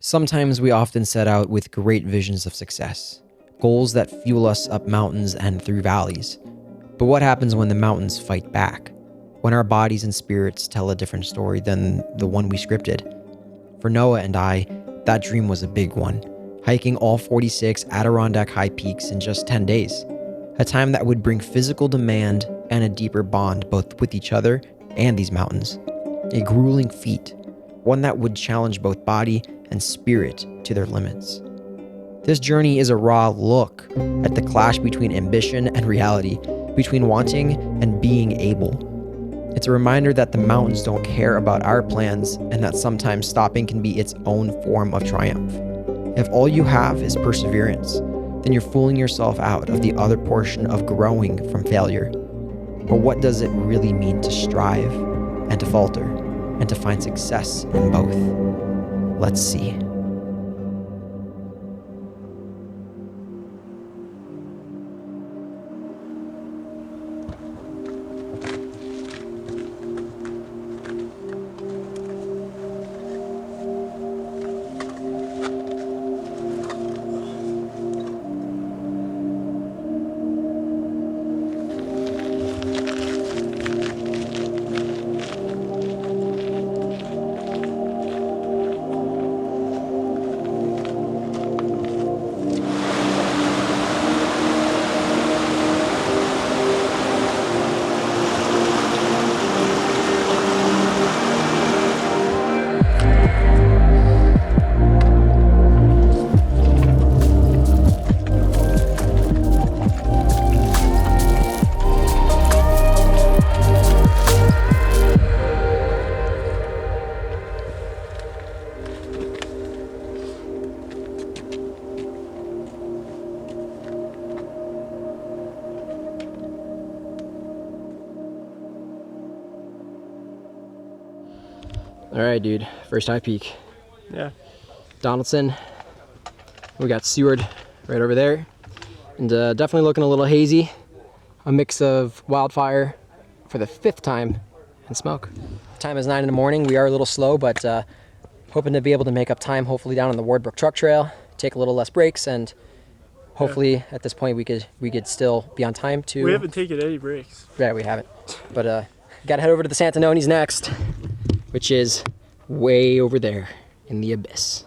Sometimes we often set out with great visions of success, goals that fuel us up mountains and through valleys. But what happens when the mountains fight back? When our bodies and spirits tell a different story than the one we scripted? For Noah and I, that dream was a big one, hiking all 46 Adirondack high peaks in just 10 days. A time that would bring physical demand and a deeper bond both with each other and these mountains. A grueling feat, one that would challenge both body and spirit to their limits. This journey is a raw look at the clash between ambition and reality, between wanting and being able. It's a reminder that the mountains don't care about our plans and that sometimes stopping can be its own form of triumph. If all you have is perseverance, then you're fooling yourself out of the other portion of growing from failure. But what does it really mean to strive and to falter and to find success in both? Let's see. All right, dude. First high peak. Yeah. Donaldson. We got Seward right over there. And definitely looking a little hazy. A mix of wildfire for the 5th time and smoke. Time is 9 in the morning. We are a little slow, but hoping to be able to make up time, hopefully down on the Wardbrook Truck Trail, take a little less breaks, and hopefully at this point we could still be on time to... We haven't taken any breaks. Yeah, we haven't. But gotta head over to the Santanonis next, which is way over there in the abyss.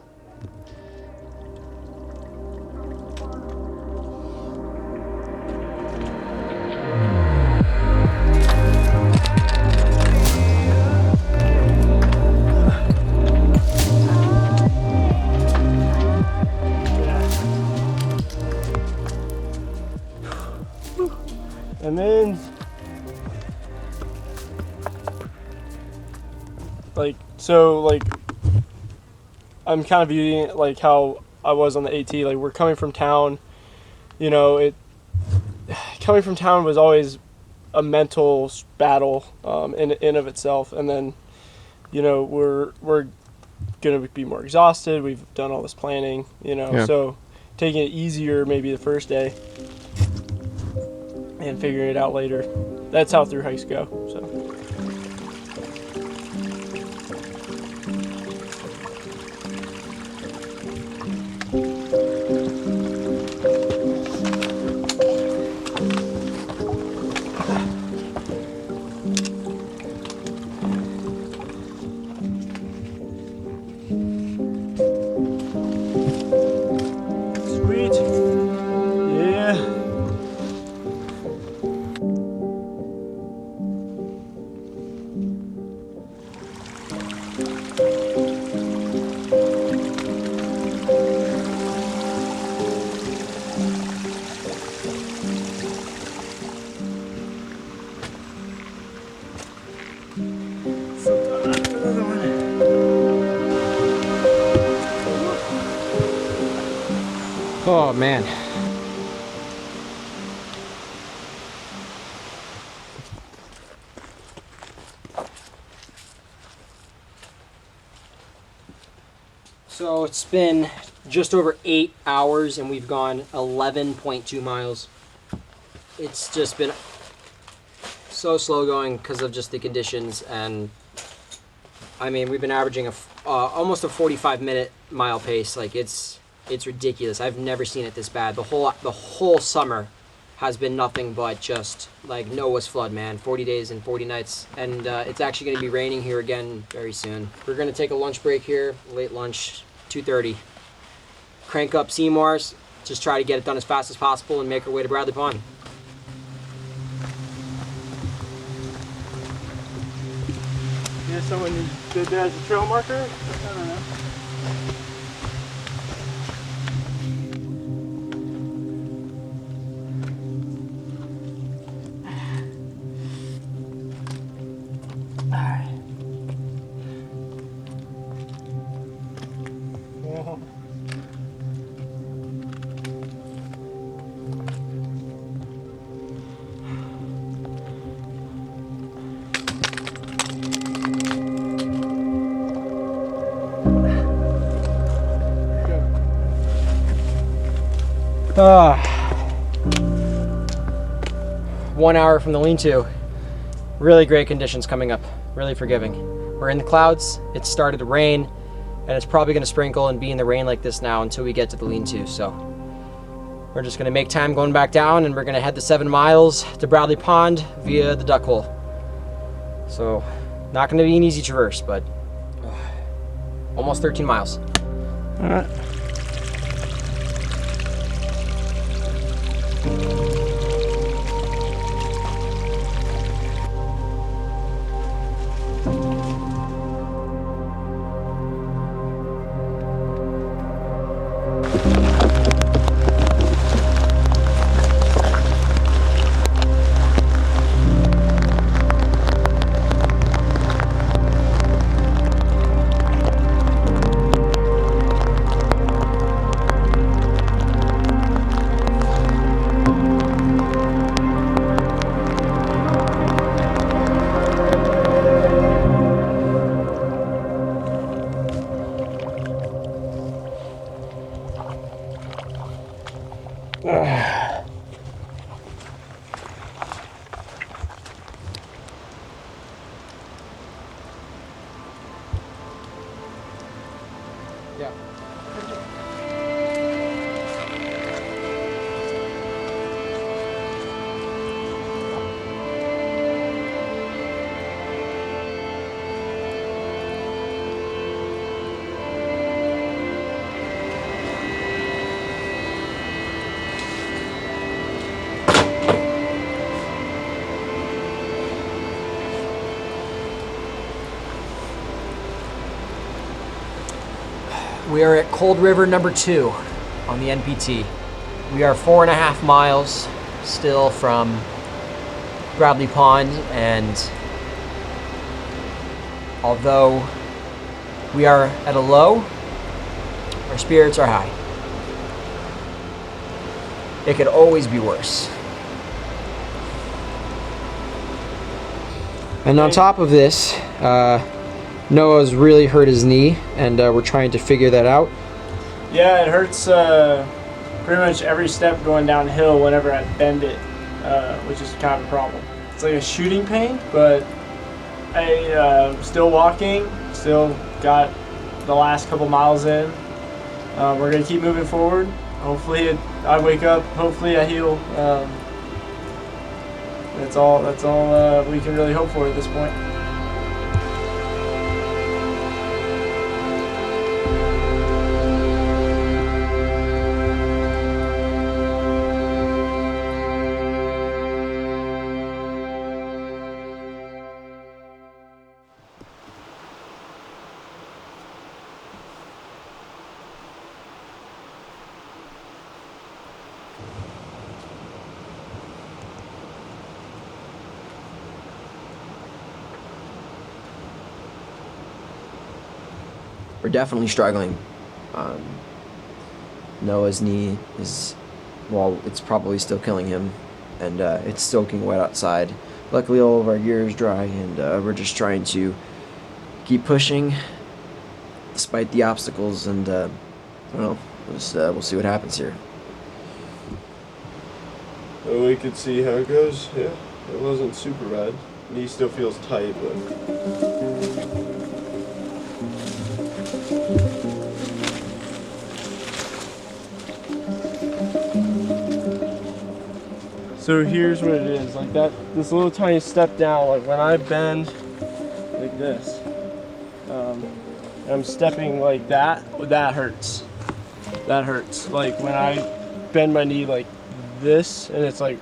And then, I'm kind of viewing it like how I was on the AT. Like, we're coming from town, coming from town was always a mental battle in of itself. And then, we're going to be more exhausted. We've done all this planning, so taking it easier maybe the first day and figuring it out later. That's how through hikes go. So. Sweet. Yeah. Oh man. So it's been just over 8 hours and we've gone 11.2 miles. It's just been so slow going because of just the conditions, and I mean, we've been averaging almost a 45-minute mile pace. Like it's ridiculous. I've never seen it this bad. The whole summer has been nothing but just like Noah's flood, man. 40 days and 40 nights, and it's actually going to be raining here again very soon. We're going to take a lunch break here, late lunch, 2:30. Crank up Seymour's, just try to get it done as fast as possible, and make our way to Bradley Pond. Yeah, someone did that as a trail marker? I don't know. Uh, 1 hour from the lean-to. Really great conditions coming up. Really forgiving. We're in the clouds. It started to rain, and it's probably going to sprinkle and be in the rain like this now until we get to the lean-to. So we're just going to make time going back down, and we're going to head the 7 miles to Bradley Pond via the duck hole. So not going to be an easy traverse, but almost 13 miles. All right. Yeah. We are at Cold River number 2 on the NPT. We are 4.5 miles still from Bradley Pond, and although we are at a low, our spirits are high. It could always be worse. And on top of this, Noah's really hurt his knee, and we're trying to figure that out. Yeah, it hurts pretty much every step going downhill whenever I bend it, which is kind of a problem. It's like a shooting pain, but I still walking, still got the last couple miles in. We're gonna keep moving forward. Hopefully I wake up, hopefully I heal. That's all we can really hope for at this point. We're definitely struggling. Noah's knee is, well, it's probably still killing him, and it's soaking wet outside. Luckily, all of our gear is dry, and we're just trying to keep pushing despite the obstacles, and I don't know, we'll see what happens here. Well, we could see how it goes. Yeah, it wasn't super bad. Knee still feels tight, but So here's what it is, like that, this little tiny step down, like when I bend like this, and I'm stepping like that, that hurts. That hurts. Like when I bend my knee like this, and it's like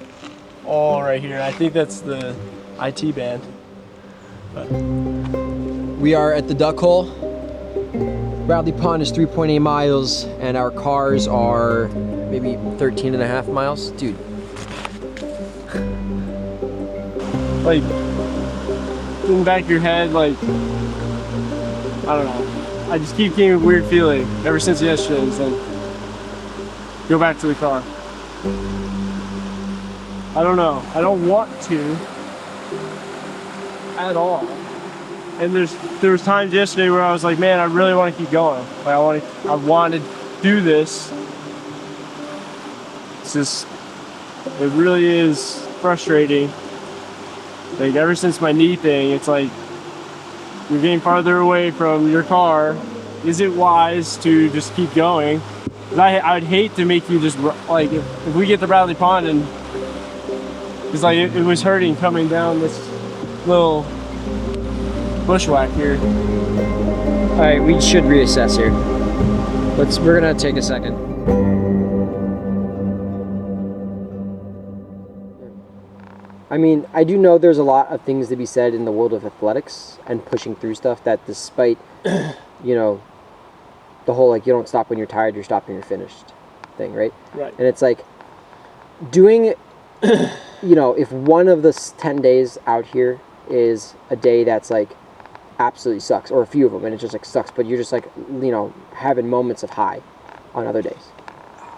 all right here. I think that's the IT band. But We are at the duck hole. Bradley Pond is 3.8 miles, and our cars are maybe 13 and a half miles. Dude, like in the back of your head, like I don't know. I just keep getting a weird feeling ever since yesterday. It's like go back to the car. I don't know. I don't want to at all. And there was times yesterday where I was like, man, I really want to keep going. Like I want to do this. It's just, it really is frustrating. Like ever since my knee thing, it's like you're getting farther away from your car. Is it wise to just keep going? I would hate to make you just like if we get to Bradley Pond and it's like it was hurting coming down this little bushwhack here. all right, we should reassess here. We're gonna take a second. I mean, I do know there's a lot of things to be said in the world of athletics and pushing through stuff that despite, you know, the whole like you don't stop when you're tired, you're stopped when you're finished thing, right? Right. And it's like doing, you know, if one of the 10 days out here is a day that's like absolutely sucks, or a few of them, and it just like sucks, but you're just like, you know, having moments of high on other days.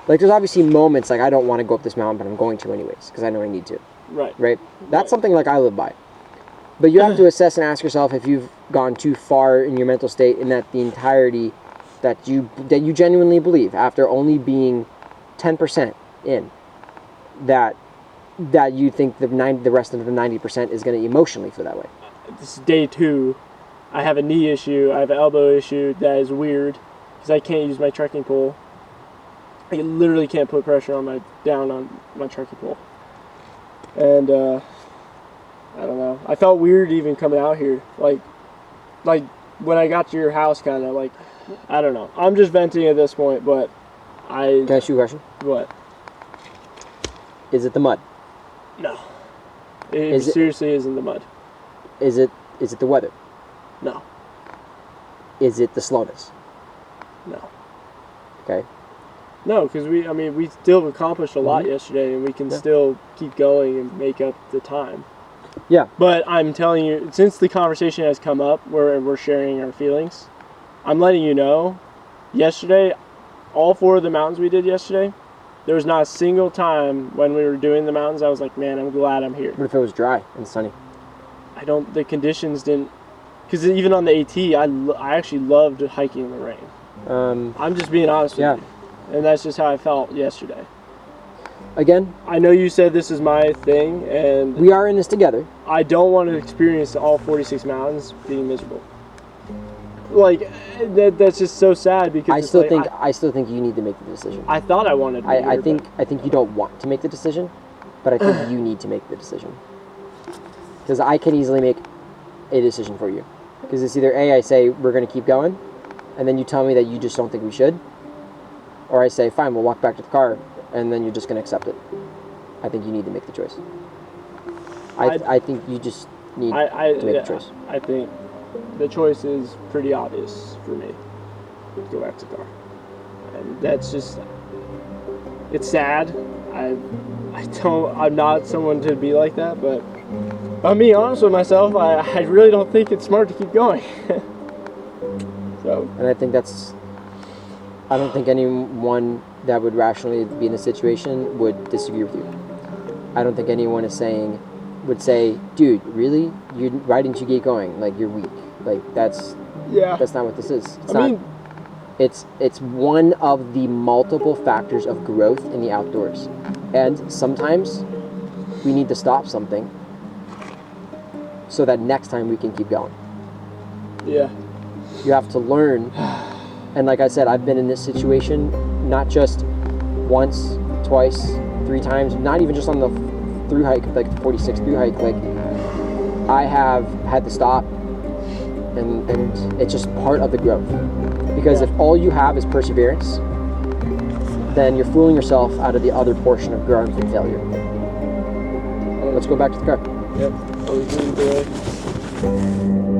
Like there's obviously moments like I don't want to go up this mountain, but I'm going to anyways because I know I need to. Right? That's something like I live by. But you have to assess and ask yourself if you've gone too far in your mental state and that the entirety that you genuinely believe after only being 10% in that you think the rest of the 90% is going to emotionally feel that way. This is day 2. I have a knee issue. I have an elbow issue that is weird because I can't use my trekking pole. I literally can't put pressure down on my trekking pole. And I don't know. I felt weird even coming out here. Like when I got to your house, kind of like, I don't know. I'm just venting at this point, but Can I ask you a question? What? Is it the mud? No. It seriously isn't the mud. Is it the weather? No. Is it the slowness? No. Okay. No, because we still accomplished a lot yesterday, and we can still keep going and make up the time. Yeah. But I'm telling you, since the conversation has come up where we're sharing our feelings, I'm letting you know, yesterday, all 4 of the mountains we did yesterday, there was not a single time when we were doing the mountains I was like, man, I'm glad I'm here. What if it was dry and sunny? The conditions didn't, because even on the AT, I actually loved hiking in the rain. I'm just being honest with you. And that's just how I felt yesterday. Again, I know you said this is my thing, and we are in this together. I don't want to experience all 46 mountains being miserable. Like that's just so sad because I still think you need to make the decision. I thought I wanted to. I think you don't want to make the decision, but I think you need to make the decision. Because I can easily make a decision for you. Because it's either A, I say we're going to keep going, and then you tell me that you just don't think we should, or I say fine, we'll walk back to the car, and then you're just going to accept it. I think you need to make the choice. I think you just need to make the choice. I think the choice is pretty obvious for me. Go back to the car. And that's just, it's sad. I'm not someone to be like that, but I'm being honest with myself, I really don't think it's smart to keep going. So. And I think I don't think anyone that would rationally be in a situation would disagree with you. I don't think anyone would say, dude, really? Why didn't you get going? Like, you're weak. Like, that's not what this is. It's one of the multiple factors of growth in the outdoors. And sometimes we need to stop something so that next time we can keep going. Yeah. You have to learn. And like I said, I've been in this situation not just once, twice, 3 times, not even just on the through hike, like the 46 through hike, like I have had to stop, and it's just part of the growth. Because if all you have is perseverance, then you're fooling yourself out of the other portion of growing from failure. Let's go back to the car. Yep. Always lead the way.